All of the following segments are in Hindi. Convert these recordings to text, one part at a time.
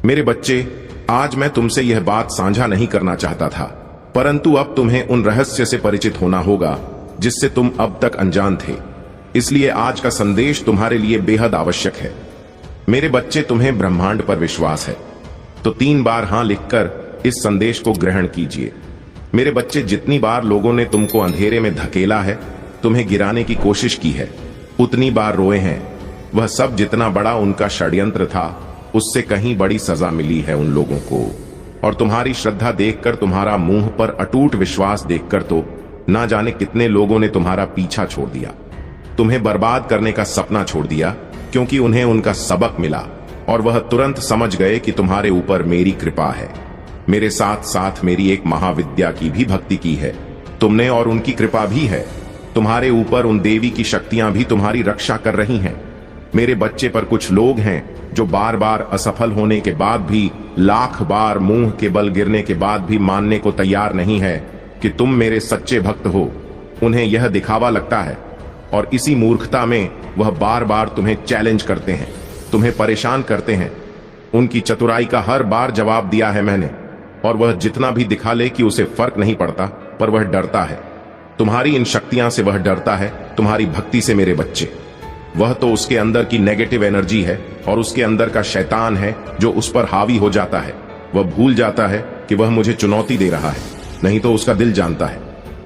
मेरे बच्चे, आज मैं तुमसे यह बात साझा नहीं करना चाहता था, परंतु अब तुम्हें उन रहस्य से परिचित होना होगा जिससे तुम अब तक अनजान थे। इसलिए आज का संदेश तुम्हारे लिए बेहद आवश्यक है। मेरे बच्चे, तुम्हें ब्रह्मांड पर विश्वास है तो 3 बार हां लिखकर इस संदेश को ग्रहण कीजिए। मेरे बच्चे, जितनी बार लोगों ने तुमको अंधेरे में धकेला है, तुम्हें गिराने की कोशिश की है, उतनी बार रोए हैं। वह सब जितना बड़ा उनका षड्यंत्र था, उससे कहीं बड़ी सजा मिली है उन लोगों को। और तुम्हारी श्रद्धा देखकर, तुम्हारा मुंह पर अटूट विश्वास देखकर तो ना जाने कितने लोगों ने तुम्हारा पीछा छोड़ दिया, तुम्हें बर्बाद करने का सपना छोड़ दिया, क्योंकि उन्हें उनका सबक मिला और वह तुरंत समझ गए कि तुम्हारे ऊपर मेरी कृपा है। मेरे साथ साथ मेरी एक महाविद्या की भी भक्ति की है तुमने, और उनकी कृपा भी है। तुम्हारे ऊपर उन देवी की शक्तियां भी तुम्हारी रक्षा कर रही हैं। मेरे बच्चे, पर कुछ लोग हैं जो बार बार असफल होने के बाद भी, लाख बार मुंह के बल गिरने के बाद भी मानने को तैयार नहीं है कि तुम मेरे सच्चे भक्त हो। उन्हें यह दिखावा लगता है और इसी मूर्खता में वह बार बार तुम्हें चैलेंज करते हैं, तुम्हें परेशान करते हैं। उनकी चतुराई का हर बार जवाब दिया है मैंने, और वह जितना भी दिखा ले कि उसे फर्क नहीं पड़ता, पर वह डरता है। तुम्हारी इन शक्तियां से वह डरता है, तुम्हारी भक्ति से मेरे बच्चे। वह तो उसके अंदर की नेगेटिव एनर्जी है और उसके अंदर का शैतान है जो उस पर हावी हो जाता है। वह भूल जाता है कि वह मुझे चुनौती दे रहा है, नहीं तो उसका दिल जानता है।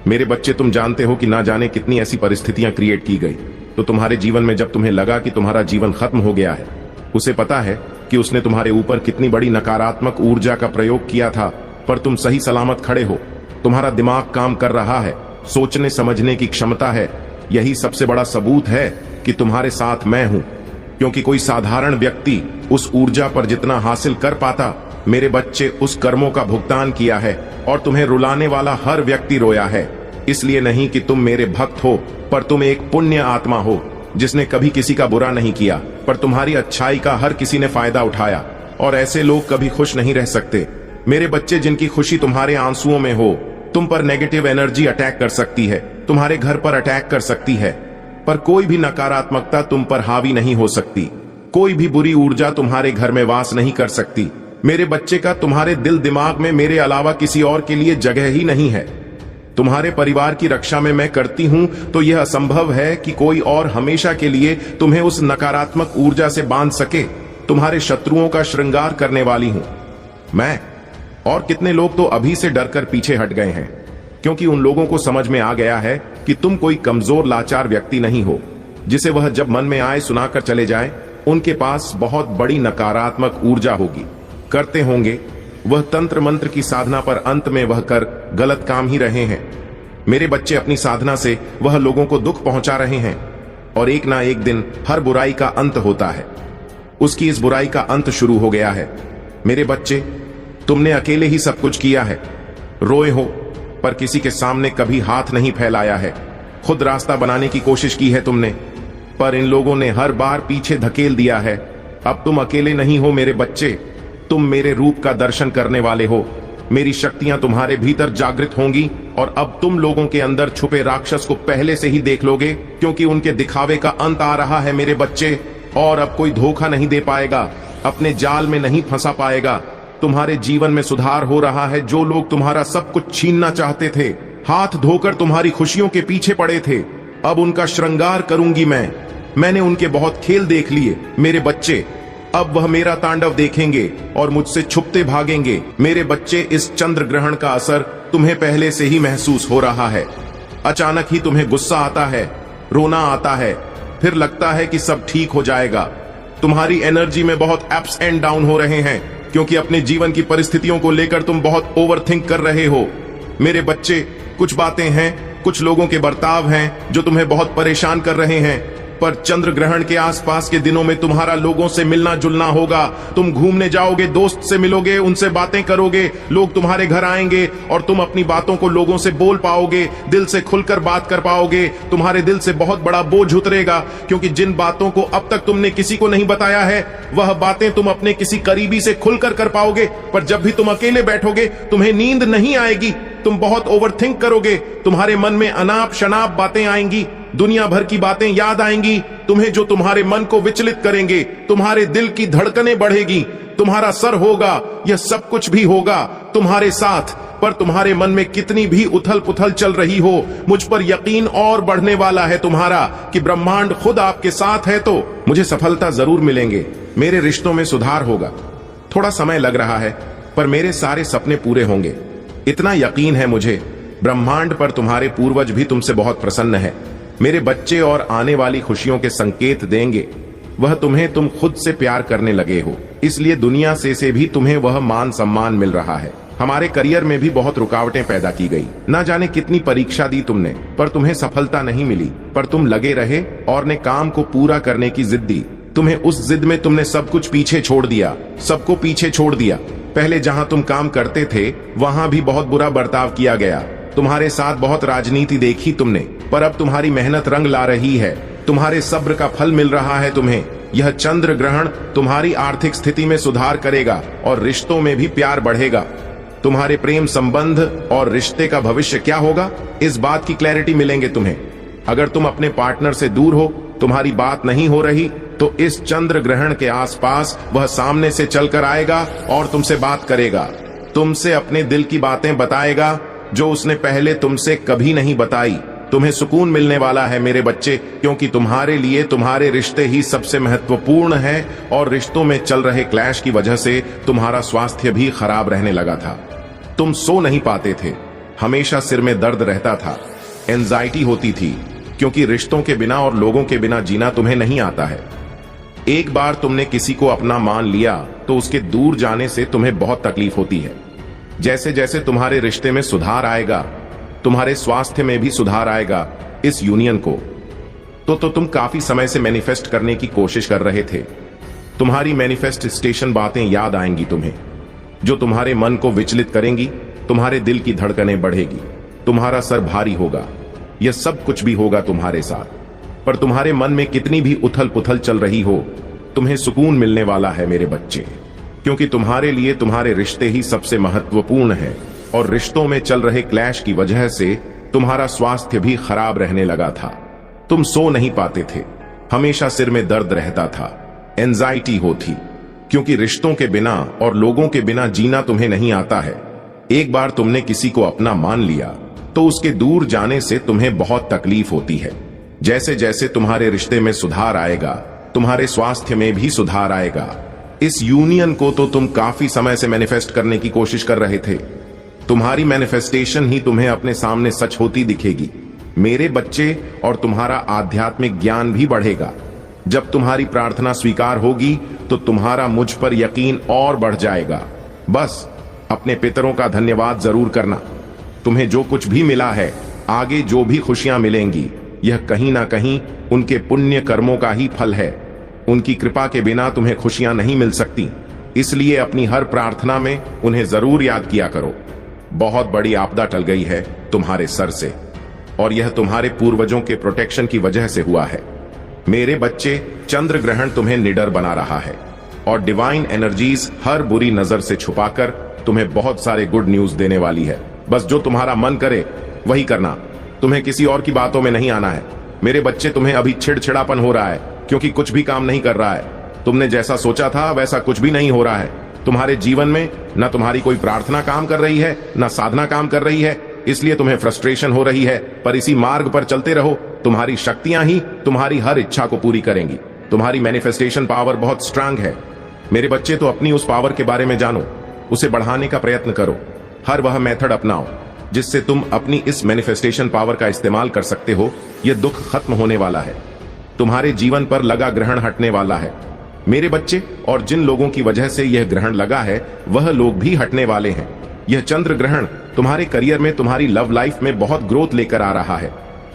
मेरे बच्चे, तुम जानते हो कि ना जाने कितनी ऐसी परिस्थितियां क्रिएट की गई तो तुम्हारे जीवन में, जब तुम्हें लगा कि तुम्हारा जीवन खत्म हो गया है, उसे पता है कि उसने तुम्हारे ऊपर कितनी बड़ी नकारात्मक ऊर्जा का प्रयोग किया था, पर तुम सही सलामत खड़े हो। तुम्हारा दिमाग काम कर रहा है, सोचने समझने की क्षमता है। यही सबसे बड़ा सबूत है कि तुम्हारे साथ मैं हूं, क्योंकि कोई साधारण व्यक्ति उस ऊर्जा पर जितना हासिल कर पाता, मेरे बच्चे, उस कर्मों का भुगतान किया है। और तुम्हें रुलाने वाला हर व्यक्ति रोया है, इसलिए नहीं कि तुम मेरे भक्त हो, पर तुम एक पुण्य आत्मा हो जिसने कभी किसी का बुरा नहीं किया, पर तुम्हारी अच्छाई का हर किसी ने फायदा उठाया। और ऐसे लोग कभी खुश नहीं रह सकते। मेरे बच्चे, जिनकी खुशी तुम्हारे आंसुओं में हो, तुम पर नेगेटिव एनर्जी अटैक कर सकती है, तुम्हारे घर पर अटैक कर सकती है, पर कोई भी नकारात्मकता तुम पर हावी नहीं हो सकती। कोई भी बुरी ऊर्जा तुम्हारे घर में वास नहीं कर सकती। मेरे बच्चे का तुम्हारे दिल दिमाग में मेरे अलावा किसी और के लिए जगह ही नहीं है। तुम्हारे परिवार की रक्षा में मैं करती हूं तो यह असंभव है कि कोई और हमेशा के लिए तुम्हें उस नकारात्मक ऊर्जा से बांध सके। तुम्हारे शत्रुओं का श्रृंगार करने वाली हूं मैं। और कितने लोग तो अभी से डरकर पीछे हट गए हैं, क्योंकि उन लोगों को समझ में आ गया है कि तुम कोई कमजोर लाचार व्यक्ति नहीं हो जिसे वह जब मन में आए सुनाकर चले जाए। उनके पास बहुत बड़ी नकारात्मक ऊर्जा होगी, करते होंगे वह तंत्र मंत्र की साधना, पर अंत में वह कर गलत काम ही रहे हैं। मेरे बच्चे, अपनी साधना से वह लोगों को दुख पहुंचा रहे हैं, और एक ना एक दिन हर बुराई का अंत होता है। उसकी इस बुराई का अंत शुरू हो गया है। मेरे बच्चे, तुमने अकेले ही सब कुछ किया है। रोए हो, पर किसी के सामने कभी हाथ नहीं फैलाया है। खुद रास्ता बनाने की कोशिश की है तुमने, पर इन लोगों ने हर बार पीछे धकेल दिया है। अब तुम अकेले नहीं हो मेरे बच्चे, तुम मेरे रूप का दर्शन करने वाले हो। मेरी शक्तियां तुम्हारे भीतर जागृत होंगी, और अब तुम लोगों के अंदर छुपे राक्षस को पहले से ही देख लोगे, क्योंकि उनके दिखावे का अंत आ रहा है मेरे बच्चे। और अब कोई धोखा नहीं दे पाएगा, अपने जाल में नहीं फंसा पाएगा। तुम्हारे जीवन में सुधार हो रहा है। जो लोग तुम्हारा सब कुछ छीनना चाहते थे, हाथ धोकर तुम्हारी खुशियों के पीछे पड़े थे, अब उनका श्रृंगार करूंगी मैं। मैंने उनके बहुत खेल देख लिए मेरे बच्चे। अब वह मेरा तांडव देखेंगे और मुझसे छुपते भागेंगे। मेरे बच्चे, इस चंद्र ग्रहण का असर तुम्हें पहले से ही महसूस हो रहा है। अचानक ही तुम्हें गुस्सा आता है, रोना आता है, फिर लगता है कि सब ठीक हो जाएगा। तुम्हारी एनर्जी में बहुत अप्स एंड डाउन हो रहे हैं, क्योंकि अपने जीवन की परिस्थितियों को लेकर तुम बहुत ओवरथिंक कर रहे हो। मेरे बच्चे, कुछ बातें हैं, कुछ लोगों के बर्ताव हैं जो तुम्हें बहुत परेशान कर रहे हैं, पर चंद्र ग्रहण के आसपास के दिनों में तुम्हारा लोगों से मिलना जुलना होगा। तुम घूमने जाओगे, दोस्त से मिलोगे, उनसे बातें करोगे, लोग तुम्हारे घर आएंगे और तुम अपनी बातों को लोगों से बोल पाओगे, दिल से खुलकर बात कर पाओगे। तुम्हारे दिल से बहुत बड़ा बोझ उतरेगा, क्योंकि जिन बातों को अब तक तुमने किसी को नहीं बताया है, वह बातें तुम अपने किसी करीबी से खुलकर कर पाओगे। पर जब भी तुम अकेले बैठोगे, तुम्हें नींद नहीं आएगी, तुम बहुत ओवरथिंक करोगे, तुम्हारे मन में अनाप शनाप बातें आएंगी। दुनिया भर की बातें याद आएंगी तुम्हें, जो तुम्हारे मन को विचलित करेंगे। तुम्हारे दिल की धड़कनें बढ़ेगी, तुम्हारा सर होगा, यह सब कुछ भी होगा तुम्हारे साथ। पर तुम्हारे मन में कितनी भी उथल पुथल चल रही हो, मुझ पर यकीन और बढ़ने वाला है तुम्हारा कि ब्रह्मांड खुद आपके साथ है। तो मुझे सफलता जरूर मिलेंगे, मेरे रिश्तों में सुधार होगा। थोड़ा समय लग रहा है पर मेरे सारे सपने पूरे होंगे, इतना यकीन है मुझे। ब्रह्मांड पर तुम्हारे पूर्वज भी तुमसे बहुत प्रसन्न है। मेरे बच्चे और आने वाली खुशियों के संकेत देंगे। वह तुम्हें तुम खुद से प्यार करने लगे हो, इसलिए दुनिया से भी तुम्हें वह मान सम्मान मिल रहा है। हमारे करियर में भी बहुत रुकावटें पैदा की गई, ना जाने कितनी परीक्षा दी तुमने, पर तुम्हें सफलता नहीं मिली। पर तुम लगे रहे और ने काम को पूरा करने की जिद दी। तुम्हें उस जिद में तुमने सब कुछ पीछे छोड़ दिया, सबको पीछे छोड़ दिया। पहले जहां तुम काम करते थे वहां भी बहुत बुरा बर्ताव किया गया, तुम्हारे साथ बहुत राजनीति देखी तुमने, पर अब तुम्हारी मेहनत रंग ला रही है, तुम्हारे सब्र का फल मिल रहा है तुम्हें। यह चंद्र ग्रहण तुम्हारी आर्थिक स्थिति में सुधार करेगा और रिश्तों में भी प्यार बढ़ेगा। तुम्हारे प्रेम संबंध और रिश्ते का भविष्य क्या होगा, इस बात की क्लैरिटी मिलेंगे तुम्हें। अगर तुम अपने पार्टनर से दूर हो, तुम्हारी बात नहीं हो रही, तो इस चंद्र ग्रहण के आसपास वह सामने से चलकर आएगा और तुमसे बात करेगा, तुमसे अपने दिल की बातें बताएगा जो उसने पहले तुमसे कभी नहीं बताई। तुम्हें सुकून मिलने वाला है मेरे बच्चे, क्योंकि तुम्हारे लिए तुम्हारे रिश्ते ही सबसे महत्वपूर्ण है। और रिश्तों में चल रहे क्लैश की वजह से तुम्हारा स्वास्थ्य भी खराब रहने लगा था। तुम सो नहीं पाते थे, हमेशा सिर में दर्द रहता था, एंजाइटी होती थी, क्योंकि रिश्तों के बिना और लोगों के बिना जीना तुम्हें नहीं आता है। एक बार तुमने किसी को अपना मान लिया तो उसके दूर जाने से तुम्हें बहुत तकलीफ होती है। जैसे जैसे तुम्हारे रिश्ते में सुधार आएगा, तुम्हारे स्वास्थ्य में भी सुधार आएगा इस यूनियन को। तो तुम काफी समय से मैनिफेस्ट करने की कोशिश कर रहे थे। तुम्हारी मैनिफेस्टेशन बातें याद आएंगी तुम्हें, जो तुम्हारे मन को विचलित करेंगी। तुम्हारे दिल की धड़कनें बढ़ेगी, तुम्हारा सर भारी होगा, यह सब कुछ भी होगा तुम्हारे साथ। पर तुम्हारे मन में कितनी भी उथल पुथल चल रही हो, तुम्हें सुकून मिलने वाला है मेरे बच्चे, क्योंकि तुम्हारे लिए तुम्हारे रिश्ते ही सबसे महत्वपूर्ण है। और रिश्तों में चल रहे क्लैश की वजह से तुम्हारा स्वास्थ्य भी खराब रहने लगा था। तुम सो नहीं पाते थे, हमेशा सिर में दर्द रहता था, एंजाइटी होती, क्योंकि रिश्तों के बिना और लोगों के बिना जीना तुम्हें नहीं आता है। एक बार तुमने किसी को अपना मान लिया तो उसके दूर जाने से तुम्हें बहुत तकलीफ होती है। जैसे जैसे तुम्हारे रिश्ते में सुधार आएगा, तुम्हारे स्वास्थ्य में भी सुधार आएगा। इस यूनियन को तो तुम काफी समय से मैनिफेस्ट करने की कोशिश कर रहे थे। तुम्हारी मैनिफेस्टेशन ही तुम्हें अपने सामने सच होती दिखेगी मेरे बच्चे, और तुम्हारा आध्यात्मिक ज्ञान भी बढ़ेगा। जब तुम्हारी प्रार्थना स्वीकार होगी तो तुम्हारा मुझ पर यकीन और बढ़ जाएगा। बस अपने पितरों का धन्यवाद जरूर करना। तुम्हें जो कुछ भी मिला है, आगे जो भी खुशियां मिलेंगी, यह कहीं ना कहीं उनके पुण्य कर्मों का ही फल है। उनकी कृपा के बिना तुम्हें खुशियां नहीं मिल सकती, इसलिए अपनी हर प्रार्थना में उन्हें जरूर याद किया करो। बहुत बड़ी आपदा टल गई है तुम्हारे सर से, और यह तुम्हारे पूर्वजों के प्रोटेक्शन की वजह से हुआ है मेरे बच्चे। चंद्र ग्रहण तुम्हें निडर बना रहा है, और डिवाइन एनर्जीज हर बुरी नजर से छुपाकर तुम्हें बहुत सारे गुड न्यूज देने वाली है। बस जो तुम्हारा मन करे वही करना, तुम्हें किसी और की बातों में नहीं आना है मेरे बच्चे। तुम्हें अभी चिड़चिड़ापन हो रहा है क्योंकि कुछ भी काम नहीं कर रहा है। तुमने जैसा सोचा था वैसा कुछ भी नहीं हो रहा है तुम्हारे जीवन में। न तुम्हारी कोई प्रार्थना काम कर रही है, न साधना काम कर रही है, इसलिए तुम्हें फ्रस्ट्रेशन हो रही है। पर इसी मार्ग पर चलते रहो, तुम्हारी शक्तियां ही तुम्हारी हर इच्छा को पूरी करेंगी। तुम्हारी मैनिफेस्टेशन पावर बहुत स्ट्रांग है मेरे बच्चे। तो अपनी उस पावर के बारे में जानो, उसे बढ़ाने का प्रयत्न करो। हर वह मेथड अपनाओ जिससे तुम अपनी इस मैनिफेस्टेशन पावर का इस्तेमाल कर सकते हो। यह दुख खत्म होने वाला है, तुम्हारे जीवन पर लगा ग्रहण हटने वाला है मेरे बच्चे। और जिन लोगों की वजह से यह ग्रहण लगा है, वह लोग भी हटने वाले हैं। यह चंद्र ग्रहण तुम्हारे करियर में, तुम्हारी लव लाइफ में बहुत ग्रोथ लेकर आ रहा है।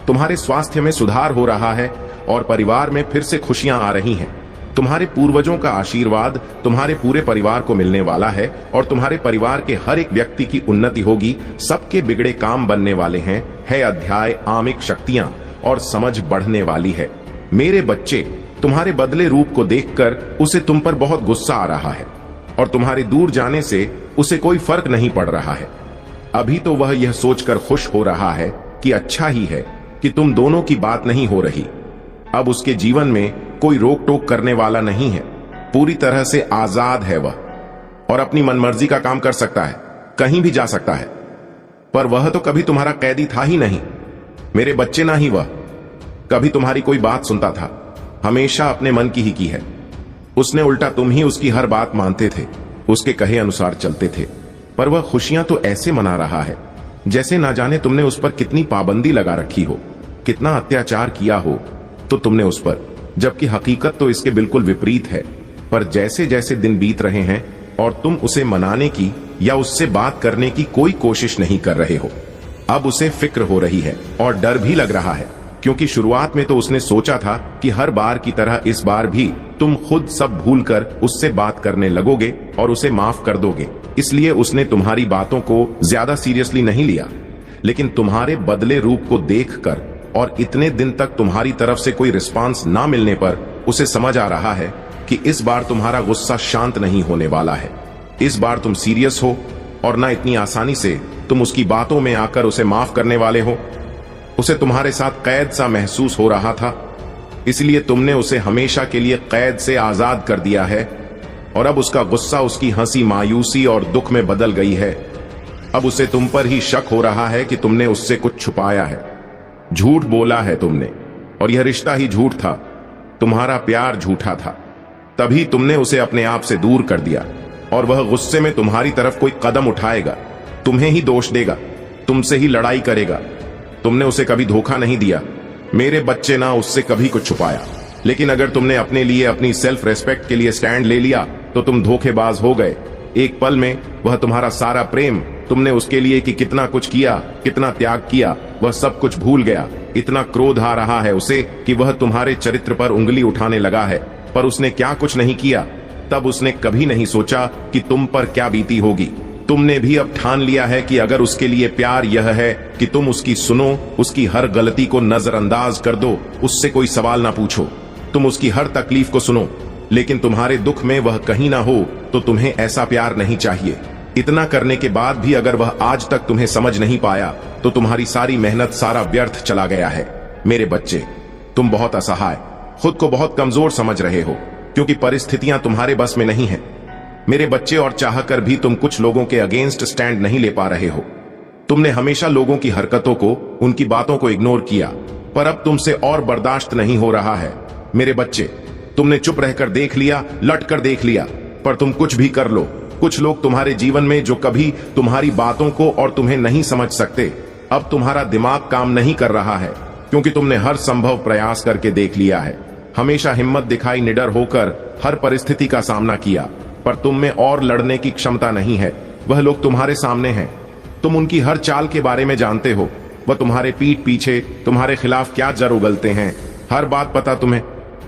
तुम्हारे स्वास्थ्य में सुधार हो रहा है और परिवार में फिर से खुशियां आ रही हैं। तुम्हारे पूर्वजों का आशीर्वाद तुम्हारे पूरे परिवार को मिलने वाला है, और तुम्हारे परिवार के हर एक व्यक्ति की उन्नति होगी। सबके बिगड़े काम बनने वाले हैं। है अध्याय आमिक शक्तियां और समझ बढ़ने वाली है मेरे बच्चे। तुम्हारे बदले रूप को देखकर उसे तुम पर बहुत गुस्सा आ रहा है, और तुम्हारे दूर जाने से उसे कोई फर्क नहीं पड़ रहा है। अभी तो वह यह सोचकर खुश हो रहा है कि अच्छा ही है कि तुम दोनों की बात नहीं हो रही। अब उसके जीवन में कोई रोक टोक करने वाला नहीं है, पूरी तरह से आजाद है वह, और अपनी मनमर्जी का काम कर सकता है, कहीं भी जा सकता है। पर वह तो कभी तुम्हारा कैदी था ही नहीं, मेरे बच्चे ना ही वह कभी तुम्हारी कोई बात सुनता था, हमेशा अपने मन की ही की है। उसने उल्टा तुम ही उसकी हर बात मानते थे, उसके कहे अनुसार चलते थे। पर वह खुशियां तो ऐसे मना रहा है जैसे ना जाने तुमने उस पर कितनी पाबंदी लगा रखी हो, कितना अत्याचार किया हो तो तुमने उस पर, जबकि हकीकत तो इसके बिल्कुल विपरीत है। पर जैसे जैसे दिन बीत रहे हैं और तुम उसे मनाने की या उससे बात करने की कोई कोशिश नहीं कर रहे हो, अब उसे फिक्र हो रही है और डर भी लग रहा है, क्योंकि शुरुआत में तो उसने सोचा था कि हर बार की तरह इस बार भी तुम खुद सब भूलकर उससे बात करने लगोगे और उसे माफ कर दोगे, इसलिए उसने तुम्हारी बातों को ज्यादा सीरियसली नहीं लिया। लेकिन तुम्हारे बदले रूप को देखकर और इतने दिन तक तुम्हारी तरफ से कोई रिस्पांस ना मिलने पर उसे समझ आ रहा है कि इस बार तुम्हारा गुस्सा शांत नहीं होने वाला है। इस बार तुम सीरियस हो और ना इतनी आसानी से तुम उसकी बातों में आकर उसे माफ करने वाले हो। उसे तुम्हारे साथ कैद सा महसूस हो रहा था, इसलिए तुमने उसे हमेशा के लिए कैद से आजाद कर दिया है, और अब उसका गुस्सा उसकी हंसी मायूसी और दुख में बदल गई है। अब उसे तुम पर ही शक हो रहा है कि तुमने उससे कुछ छुपाया है, झूठ बोला है तुमने, और यह रिश्ता ही झूठ था, तुम्हारा प्यार झूठा था। तभी तुमने उसे अपने आप से दूर कर दिया, और वह गुस्से में तुम्हारी तरफ कोई कदम उठाएगा, तुम्हें ही दोष देगा, तुमसे ही लड़ाई करेगा। तुमने उसे कभी धोखा नहीं दिया, मेरे बच्चे, ना उससे कभी कुछ छुपाया। लेकिन अगर तुमने अपने लिए, अपनी सेल्फ रेस्पेक्ट के लिए स्टैंड ले लिया तो तुम धोखेबाज हो गए। एक पल में वह तुम्हारा सारा प्रेम, तुमने उसके लिए कि कितना कुछ किया, कितना त्याग किया, वह सब कुछ भूल गया। इतना क्रोध आ रहा है उसे कि वह तुम्हारे चरित्र पर उंगली उठाने लगा है, पर उसने क्या कुछ नहीं किया। तब उसने कभी नहीं सोचा कि तुम पर क्या बीती होगी। तुमने भी अब ठान लिया है कि अगर उसके लिए प्यार यह है कि तुम उसकी सुनो, उसकी हर गलती को नजरअंदाज कर दो, उससे कोई सवाल ना पूछो, तुम उसकी हर तकलीफ को सुनो, लेकिन तुम्हारे दुख में वह कहीं ना हो, तो तुम्हें ऐसा प्यार नहीं चाहिए। इतना करने के बाद भी अगर वह आज तक तुम्हें समझ नहीं पाया तो तुम्हारी सारी मेहनत, सारा व्यर्थ चला गया है। मेरे बच्चे, तुम बहुत असहाय, खुद को बहुत कमजोर समझ रहे हो, क्योंकि परिस्थितियां तुम्हारे बस में नहीं है। मेरे बच्चे, और चाहकर भी तुम कुछ लोगों के अगेंस्ट स्टैंड नहीं ले पा रहे हो। तुमने हमेशा लोगों की हरकतों को, उनकी बातों को इग्नोर किया, पर अब तुमसे और बर्दाश्त नहीं हो रहा है। मेरे बच्चे, तुमने चुप रहकर देख लिया, लट कर देख लिया, पर तुम कुछ भी कर लो, कुछ लोग तुम्हारे जीवन में जो कभी तुम्हारी बातों को और तुम्हें नहीं समझ सकते, अब तुम्हारा दिमाग काम नहीं कर रहा है, क्योंकि तुमने हर संभव प्रयास करके देख लिया है। हमेशा हिम्मत दिखाई, निडर होकर हर परिस्थिति का सामना किया, पर तुम में और लड़ने की क्षमता नहीं है। वह लोग तुम्हारे सामने हैं, तुम उनकी हर चाल के बारे में जानते हो। वह तुम्हारे पीठ पीछे तुम्हारे खिलाफ क्या जर उगलते हैं, हर बात पता तुम्हें,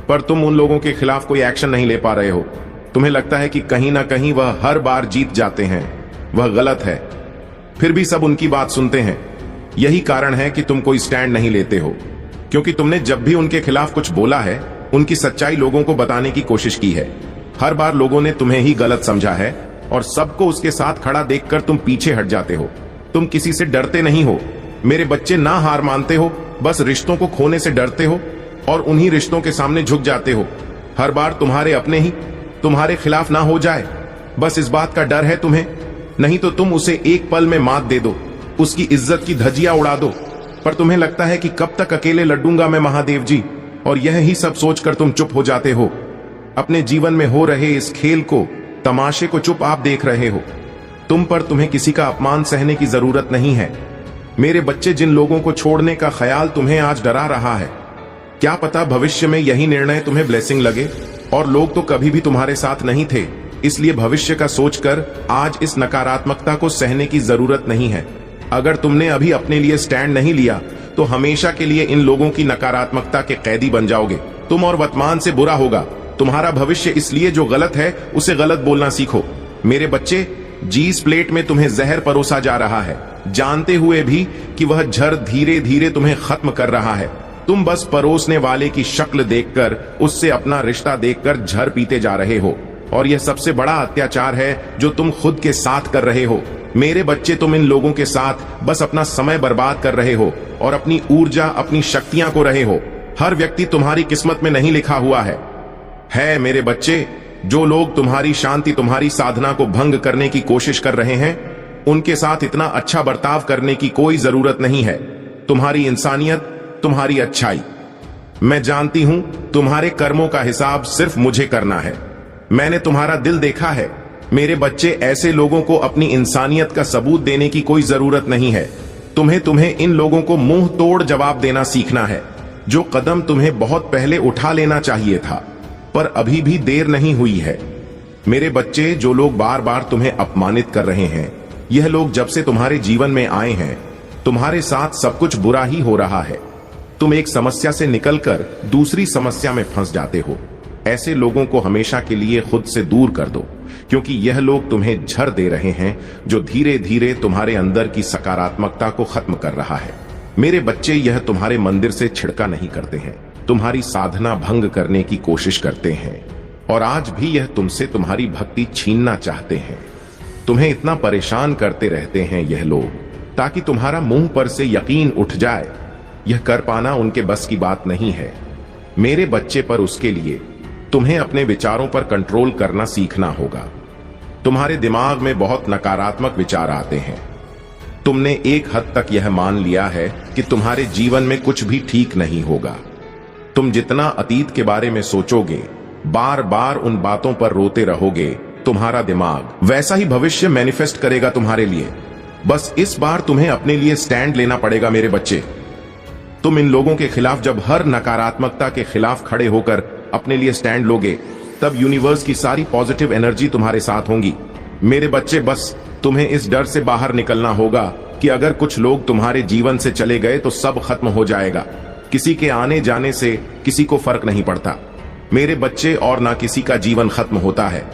पर तुम उन लोगों के खिलाफ कोई एक्शन नहीं ले पा रहे हो। तुम्हें लगता है कि कहीं ना कहीं वह हर बार जीत जाते हैं। वह गलत है, फिर भी सब उनकी बात सुनते हैं। यही कारण है कि तुम कोई स्टैंड नहीं लेते हो, क्योंकि तुमने जब भी उनके खिलाफ कुछ बोला है, उनकी सच्चाई लोगों को बताने की कोशिश की है। हर बार लोगों ने तुम्हें ही गलत समझा है, और सबको उसके साथ खड़ा देखकर तुम पीछे हट जाते हो। तुम किसी से डरते नहीं हो मेरे बच्चे, ना हार मानते हो, बस रिश्तों को खोने से डरते हो और उन्हीं रिश्तों के सामने झुक जाते हो। हर बार तुम्हारे अपने ही तुम्हारे खिलाफ ना हो जाए, बस इस बात का डर है तुम्हें, नहीं तो तुम उसे एक पल में मात दे दो, उसकी इज्जत की धज्जियां उड़ा दो। पर तुम्हें लगता है कि कब तक अकेले लड़ूंगा मैं महादेव जी, और यह ही सब सोचकर तुम चुप हो जाते हो। अपने जीवन में हो रहे इस खेल को, तमाशे को चुप आप देख रहे हो। तुम पर तुम्हें किसी का अपमान सहने की जरूरत नहीं है। मेरे बच्चे, जिन लोगों को छोड़ने का ख्याल तुम्हें आज डरा रहा है, क्या पता भविष्य में यही निर्णय तुम्हें ब्लेसिंग लगे। और लोग तो कभी भी तुम्हारे साथ नहीं थे, इसलिए भविष्य का सोचकर आज इस नकारात्मकता को सहने की जरूरत नहीं है। अगर तुमने अभी अपने लिए स्टैंड नहीं लिया तो हमेशा के लिए इन लोगों की नकारात्मकता के कैदी बन जाओगे। तुम और वर्तमान से बुरा होगा। तुम्हारा भविष्य इसलिए जो गलत है उसे गलत बोलना सीखो। मेरे बच्चे, जीस प्लेट में तुम्हें जहर परोसा जा रहा है, जानते हुए भी कि वह झर धीरे धीरे तुम्हें खत्म कर रहा है। तुम बस परोसने वाले की शक्ल देखकर, उससे अपना रिश्ता देखकर झर पीते जा रहे हो, और यह सबसे बड़ा अत्याचार है जो तुम खुद के साथ कर रहे हो। मेरे बच्चे, तुम इन लोगों के साथ बस अपना समय बर्बाद कर रहे हो और अपनी ऊर्जा, अपनी शक्तियां को रहे हो। हर व्यक्ति तुम्हारी किस्मत में नहीं लिखा हुआ है मेरे बच्चे। जो लोग तुम्हारी शांति, तुम्हारी साधना को भंग करने की कोशिश कर रहे हैं, उनके साथ इतना अच्छा बर्ताव करने की कोई जरूरत नहीं है। तुम्हारी इंसानियत, तुम्हारी अच्छाई, मैं जानती हूं तुम्हारे कर्मों का हिसाब सिर्फ मुझे करना है। मैंने तुम्हारा दिल देखा है मेरे बच्चे। ऐसे लोगों को अपनी इंसानियत का सबूत देने की कोई जरूरत नहीं है। तुम्हें इन लोगों को मुंह तोड़ जवाब देना सीखना है। जो कदम तुम्हें बहुत पहले उठा लेना चाहिए था, पर अभी भी देर नहीं हुई है। मेरे बच्चे, जो लोग बार बार तुम्हें अपमानित कर रहे हैं, यह लोग जब से तुम्हारे जीवन में आए हैं, तुम्हारे साथ सब कुछ बुरा ही हो रहा है। तुम एक समस्या से निकलकर दूसरी समस्या में फंस जाते हो। ऐसे लोगों को हमेशा के लिए खुद से दूर कर दो, क्योंकि यह लोग तुम्हें झर दे रहे हैं, जो धीरे धीरे तुम्हारे अंदर की सकारात्मकता को खत्म कर रहा है। मेरे बच्चे, यह तुम्हारे मंदिर से छिड़का नहीं करते हैं, तुम्हारी साधना भंग करने की कोशिश करते हैं, और आज भी यह तुमसे तुम्हारी भक्ति छीनना चाहते हैं। तुम्हें इतना परेशान करते रहते हैं यह लोग, ताकि तुम्हारा मुंह पर से यकीन उठ जाए। यह कर पाना उनके बस की बात नहीं है मेरे बच्चे, पर उसके लिए तुम्हें अपने विचारों पर कंट्रोल करना सीखना होगा। तुम्हारे दिमाग में बहुत नकारात्मक विचार आते हैं। तुमने एक हद तक यह मान लिया है कि तुम्हारे जीवन में कुछ भी ठीक नहीं होगा। तुम जितना अतीत के बारे में सोचोगे, बार बार उन बातों पर रोते रहोगे, तुम्हारा दिमाग वैसा ही भविष्य मैनिफेस्ट करेगा तुम्हारे लिए। बस इस बार तुम्हें अपने लिए स्टैंड लेना पड़ेगा मेरे बच्चे। तुम इन लोगों के खिलाफ जब हर नकारात्मकता के खिलाफ खड़े होकर अपने लिए स्टैंड लोगे, तब यूनिवर्स की सारी पॉजिटिव एनर्जी तुम्हारे साथ होंगी। मेरे बच्चे, बस तुम्हें इस डर से बाहर निकलना होगा कि अगर कुछ लोग तुम्हारे जीवन से चले गए तो सब खत्म हो जाएगा। किसी के आने जाने से किसी को फर्क नहीं पड़ता मेरे बच्चे, और ना किसी का जीवन खत्म होता है।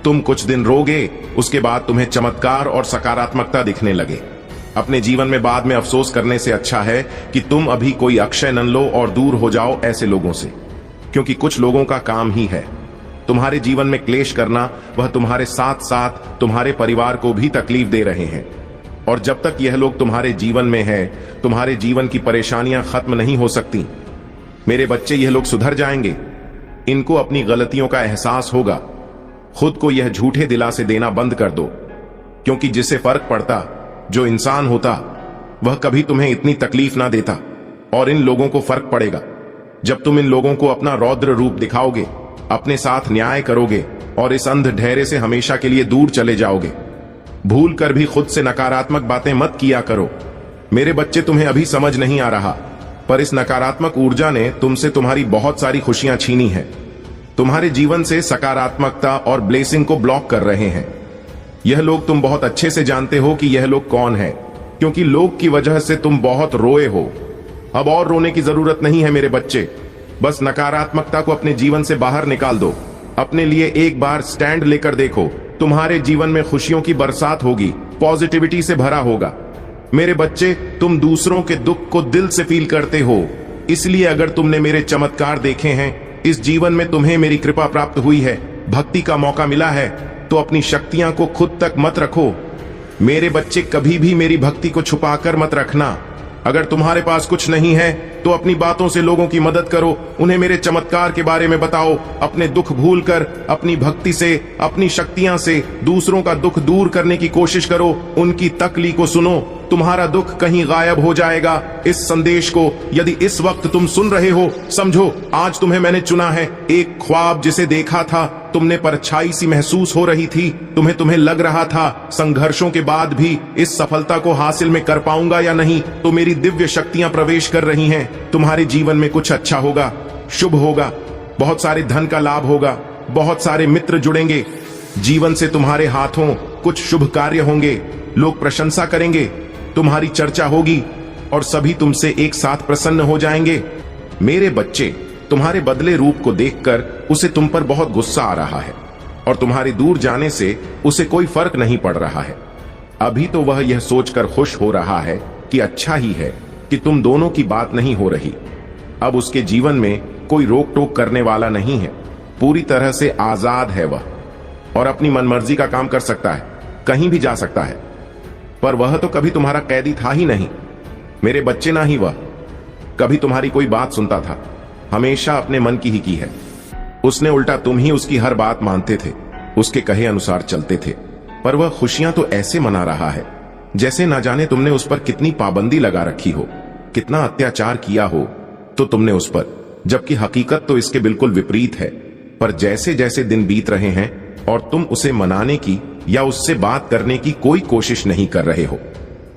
तुम कुछ दिन रोगे, उसके बाद तुम्हें चमत्कार और सकारात्मकता दिखने लगे। अपने जीवन में बाद में अफसोस करने से अच्छा है कि तुम अभी कोई अक्षय न लो और दूर हो जाओ ऐसे लोगों से, क्योंकि कुछ लोगों का काम ही है तुम्हारे जीवन में क्लेश करना। वह तुम्हारे साथ साथ तुम्हारे परिवार को भी तकलीफ दे रहे हैं, और जब तक यह लोग तुम्हारे जीवन में हैं, तुम्हारे जीवन की परेशानियां खत्म नहीं हो सकती मेरे बच्चे। यह लोग सुधर जाएंगे, इनको अपनी गलतियों का एहसास होगा। खुद को यह झूठे दिलासे देना बंद कर दो, क्योंकि जिससे फर्क पड़ता, जो इंसान होता, वह कभी तुम्हें इतनी तकलीफ ना देता। और इन लोगों को फर्क पड़ेगा जब तुम इन लोगों को अपना रौद्र रूप दिखाओगे, अपने साथ न्याय करोगे और इस अंध ढेरे से हमेशा के लिए दूर चले जाओगे। भूल कर भी खुद से नकारात्मक बातें मत किया करो मेरे बच्चे। तुम्हें अभी समझ नहीं आ रहा, पर इस नकारात्मक ऊर्जा ने तुमसे तुम्हारी बहुत सारी खुशियां छीनी है। तुम्हारे जीवन से सकारात्मकता और ब्लेसिंग को ब्लॉक कर रहे हैं यह लोग। तुम बहुत अच्छे से जानते हो कि यह लोग कौन है, क्योंकि लोग की वजह से तुम बहुत रोए हो। अब और रोने की जरूरत नहीं है मेरे बच्चे। बस नकारात्मकता को अपने जीवन से बाहर निकाल दो। अपने लिए एक बार स्टैंड लेकर देखो। तुम्हारे जीवन में खुशियों की बरसात होगी, पॉजिटिविटी से भरा होगा मेरे बच्चे। तुम दूसरों के दुख को दिल से फील करते हो, इसलिए अगर तुमने मेरे चमत्कार देखे हैं, इस जीवन में तुम्हें मेरी कृपा प्राप्त हुई है, भक्ति का मौका मिला है, तो अपनी शक्तियां को खुद तक मत रखो मेरे बच्चे। कभी भी मेरी भक्ति को छुपाकर मत रखना। अगर तुम्हारे पास कुछ नहीं है तो अपनी बातों से लोगों की मदद करो, उन्हें मेरे चमत्कार के बारे में बताओ। अपने दुख भूलकर अपनी भक्ति से, अपनी शक्तियां से दूसरों का दुख दूर करने की कोशिश करो। उनकी तकलीफ को सुनो, तुम्हारा दुख कहीं गायब हो जाएगा। इस संदेश को यदि इस वक्त तुम सुन रहे हो, समझो आज तुम्हें मैंने चुना है। एक ख्वाब जिसे देखा था तुमने, परछाई सी महसूस हो रही थी। तुम्हें लग रहा था संघर्षों के बाद भी इस सफलता को हासिल में कर पाऊंगा या नहीं, तो मेरी दिव्य शक्तियां प्रवेश कर रही हैं। तुम्हारे जीवन में कुछ अच्छा होगा, शुभ होगा, बहुत सारे धन का लाभ होगा, बहुत सारे मित्र जुड़ेंगे। जीवन से तुम्हारे हाथों कुछ शुभ कार्य होंगे, लोग प्रशंसा करेंगे, तुम्हारी चर्चा होगी और सभी तुमसे एक साथ प्रसन्न हो जाएंगे मेरे बच्चे। तुम्हारे बदले रूप को देखकर उसे तुम पर बहुत गुस्सा आ रहा है, और तुम्हारे दूर जाने से उसे कोई फर्क नहीं पड़ रहा है। अभी तो वह यह सोचकर खुश हो रहा है कि अच्छा ही है कि तुम दोनों की बात नहीं हो रही। अब उसके जीवन में कोई रोक टोक करने वाला नहीं है, पूरी तरह से आजाद है वह, और अपनी मनमर्जी का काम कर सकता है, कहीं भी जा सकता है। पर वह तो कभी तुम्हारा कैदी था ही नहीं। मेरे बच्चे ना ही वह कभी तुम्हारी कोई बात सुनता था, हमेशा अपने मन की ही की है। उसने उल्टा तुम ही उसकी हर बात मानते थे, उसके कहे अनुसार चलते थे। पर वह खुशियां तो ऐसे मना रहा है जैसे ना जाने तुमने उस पर कितनी पाबंदी लगा रखी हो, कितना अत्याचार किया हो तो तुमने उस पर, जबकि हकीकत तो इसके बिल्कुल विपरीत है। पर जैसे जैसे दिन बीत रहे हैं और तुम उसे मनाने की या उससे बात करने की कोई कोशिश नहीं कर रहे हो,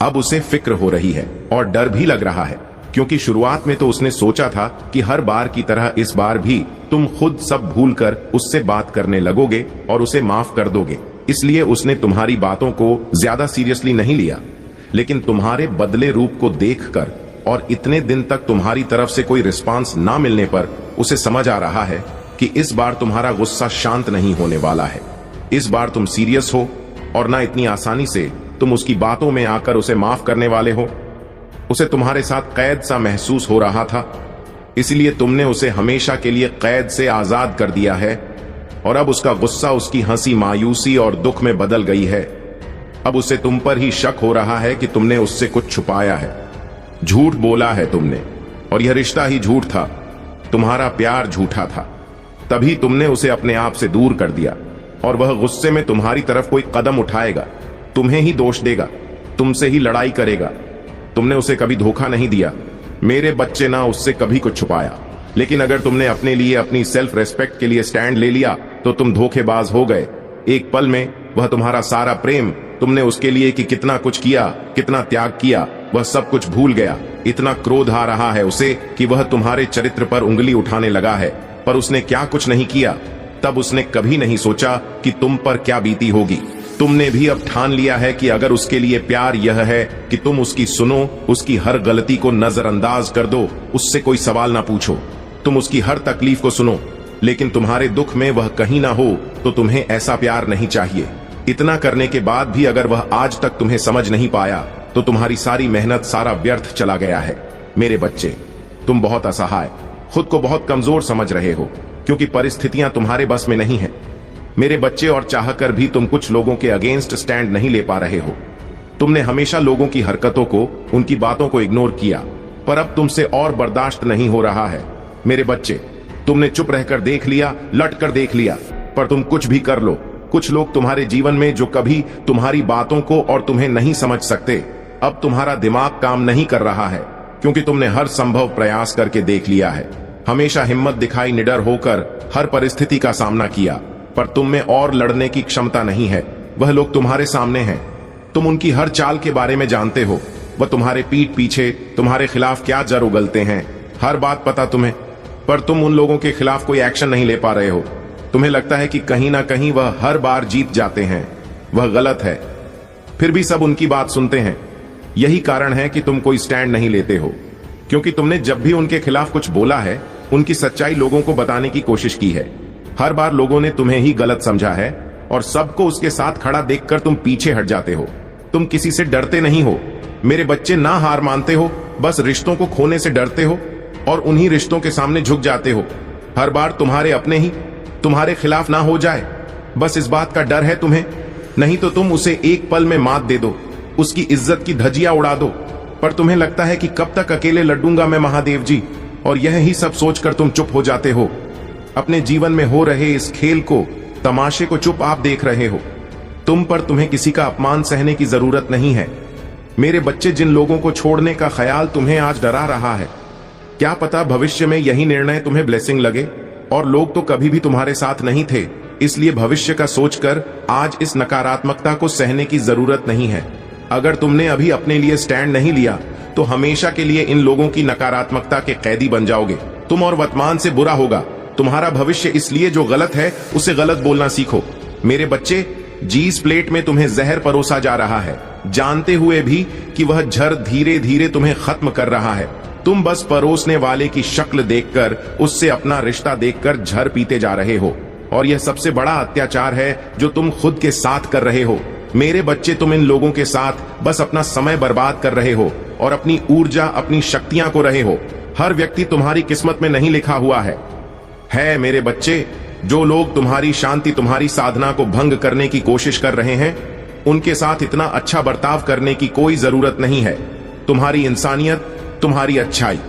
अब उसे फिक्र हो रही है और डर भी लग रहा है, क्योंकि शुरुआत में तो उसने सोचा था कि हर बार की तरह इस बार भी तुम खुद सब भूलकर उससे बात करने लगोगे और उसे माफ कर दोगे, इसलिए उसने तुम्हारी बातों को ज्यादा सीरियसली नहीं लिया। लेकिन तुम्हारे बदले रूप को देखकर और इतने दिन तक तुम्हारी तरफ से कोई रिस्पांस ना मिलने पर उसे समझ आ रहा है कि इस बार तुम्हारा गुस्सा शांत नहीं होने वाला है। इस बार तुम सीरियस हो और ना इतनी आसानी से तुम उसकी बातों में आकर उसे माफ करने वाले हो। उसे तुम्हारे साथ कैद सा महसूस हो रहा था, इसलिए तुमने उसे हमेशा के लिए कैद से आजाद कर दिया है और अब उसका गुस्सा उसकी हंसी मायूसी और दुख में बदल गई है। अब उसे तुम पर ही शक हो रहा है कि तुमने उससे कुछ छुपाया है, झूठ बोला है तुमने, और यह रिश्ता ही झूठ था, तुम्हारा प्यार झूठा था। तभी तुमने उसे अपने आप से दूर कर दिया और वह गुस्से में तुम्हारी तरफ कोई कदम उठाएगा, तुम्हें ही दोष देगा, तुमसे ही लड़ाई करेगा। तुमने उसे कभी धोखा नहीं दिया मेरे बच्चे, ना उससे कभी कुछ छुपाया। लेकिन अगर तुमने अपने लिए, अपनी सेल्फ रेस्पेक्ट के लिए स्टैंड ले लिया तो तुम धोखेबाज हो गए। एक पल में वह तुम्हारा सारा प्रेम, तुमने उसके लिए कि कितना कुछ किया, कितना त्याग किया, वह सब कुछ भूल गया। इतना क्रोध आ रहा है उसे कि वह तुम्हारे चरित्र पर उंगली उठाने लगा है, पर उसने क्या कुछ नहीं किया। तब उसने कभी नहीं सोचा कि तुम पर क्या बीती होगी। तुमने भी अब ठान लिया है कि अगर उसके लिए प्यार यह है कि तुम उसकी सुनो, उसकी हर गलती को नजरअंदाज कर दो, उससे कोई सवाल ना पूछो, तुम उसकी हर तकलीफ को सुनो, लेकिन तुम्हारे दुख में वह कहीं ना हो, तो तुम्हें ऐसा प्यार नहीं चाहिए। इतना करने के बाद भी अगर वह आज तक तुम्हें समझ नहीं पाया तो तुम्हारी सारी मेहनत, सारा व्यर्थ चला गया है। मेरे बच्चे, तुम बहुत असहाय, खुद को बहुत कमजोर समझ रहे हो, क्योंकि परिस्थितियां तुम्हारे बस में नहीं है मेरे बच्चे, और चाहकर भी तुम कुछ लोगों के अगेंस्ट स्टैंड नहीं ले पा रहे हो। तुमने हमेशा लोगों की हरकतों को, उनकी बातों को इग्नोर किया, पर अब तुमसे और बर्दाश्त नहीं हो रहा है। मेरे बच्चे, तुमने चुप रहकर देख लिया, लट कर देख लिया, पर तुम कुछ भी कर लो, कुछ लोग तुम्हारे जीवन में जो कभी तुम्हारी बातों को और तुम्हें नहीं समझ सकते, अब तुम्हारा दिमाग काम नहीं कर रहा है, क्योंकि तुमने हर संभव प्रयास करके देख लिया है। हमेशा हिम्मत दिखाई, निडर होकर हर परिस्थिति का सामना किया, पर तुम में और लड़ने की क्षमता नहीं है। वह लोग तुम्हारे सामने हैं, तुम उनकी हर चाल के बारे में जानते हो। वह तुम्हारे पीठ पीछे तुम्हारे खिलाफ क्या जर उगलते हैं, हर बात पता तुम्हें, पर तुम उन लोगों के खिलाफ कोई एक्शन नहीं ले पा रहे हो। तुम्हें लगता है कि कहीं ना कहीं वह हर बार जीत जाते हैं। वह गलत है, फिर भी सब उनकी बात सुनते हैं। यही कारण है कि तुम कोई स्टैंड नहीं लेते हो, क्योंकि तुमने जब भी उनके खिलाफ कुछ बोला है, उनकी सच्चाई लोगों को बताने की कोशिश की है। हर बार लोगों ने तुम्हें ही गलत समझा है और सबको उसके साथ खड़ा देखकर तुम पीछे हट जाते हो। तुम किसी से डरते नहीं हो मेरे बच्चे, ना हार मानते हो, बस रिश्तों को खोने से डरते हो और उन्हीं रिश्तों के सामने झुक जाते हो। हर बार तुम्हारे अपने ही तुम्हारे खिलाफ ना हो जाए, बस इस बात का डर है तुम्हें, नहीं तो तुम उसे एक पल में मात दे दो, उसकी इज्जत की धज्जियां उड़ा दो। पर तुम्हें लगता है कि कब तक अकेले लड़ूंगा मैं महादेव जी, और यह ही सब सोचकर तुम चुप हो जाते हो। अपने जीवन में हो रहे इस खेल को, तमाशे को चुप आप देख रहे हो। तुम पर तुम्हें किसी का अपमान सहने की जरूरत नहीं है मेरे बच्चे। जिन लोगों को छोड़ने का ख्याल तुम्हें आज डरा रहा है, क्या पता भविष्य में यही निर्णय तुम्हें ब्लेसिंग लगे। और लोग तो कभी भी तुम्हारे साथ नहीं थे, इसलिए भविष्य का सोचकर आज इस नकारात्मकता को सहने की जरूरत नहीं है। अगर तुमने अभी अपने लिए स्टैंड नहीं लिया तो हमेशा के लिए इन लोगों की नकारात्मकता के कैदी बन जाओगे। तुम और वर्तमान से बुरा होगा तुम्हारा भविष्य, इसलिए जो गलत है उसे गलत बोलना सीखो मेरे बच्चे। जीस प्लेट में तुम्हें जहर परोसा जा रहा है, जानते हुए भी कि वह झर धीरे धीरे तुम्हें खत्म कर रहा है। तुम बस परोसने वाले की शक्ल देखकर, उससे अपना रिश्ता देखकर झर पीते जा रहे हो, और यह सबसे बड़ा अत्याचार है जो तुम खुद के साथ कर रहे हो मेरे बच्चे। तुम इन लोगों के साथ बस अपना समय बर्बाद कर रहे हो और अपनी ऊर्जा, अपनी शक्तियां को रहे हो। हर व्यक्ति तुम्हारी किस्मत में नहीं लिखा हुआ है मेरे बच्चे। जो लोग तुम्हारी शांति, तुम्हारी साधना को भंग करने की कोशिश कर रहे हैं, उनके साथ इतना अच्छा बर्ताव करने की कोई जरूरत नहीं है। तुम्हारी इंसानियत, तुम्हारी अच्छाई।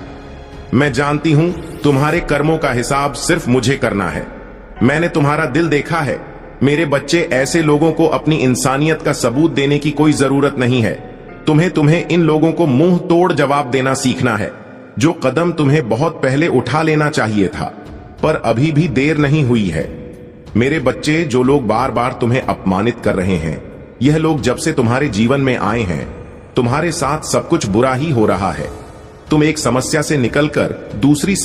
मैं जानती हूं तुम्हारे कर्मों का हिसाब सिर्फ मुझे करना है। मैंने तुम्हारा दिल देखा है। मेरे बच्चे, ऐसे लोगों को अपनी इंसानियत का सबूत देने की कोई जरूरत नहीं है। तुम्हें इन लोगों को मुंह तोड़ जवाब देना सीखना है। जो कदम तुम्हें बहुत पहले उठा लेना चाहिए था, पर अभी भी देर नहीं हुई है। मेरे बच्चे, जो लोग बार बार तुम्हें अपमानित कर रहे हैं, यह लोग जब से तुम्हारे जीवन में आए हैं, तुम्हारे साथ सब कुछ बुरा ही हो रहा है। तुम एक समस्या से निकलकर दूसरी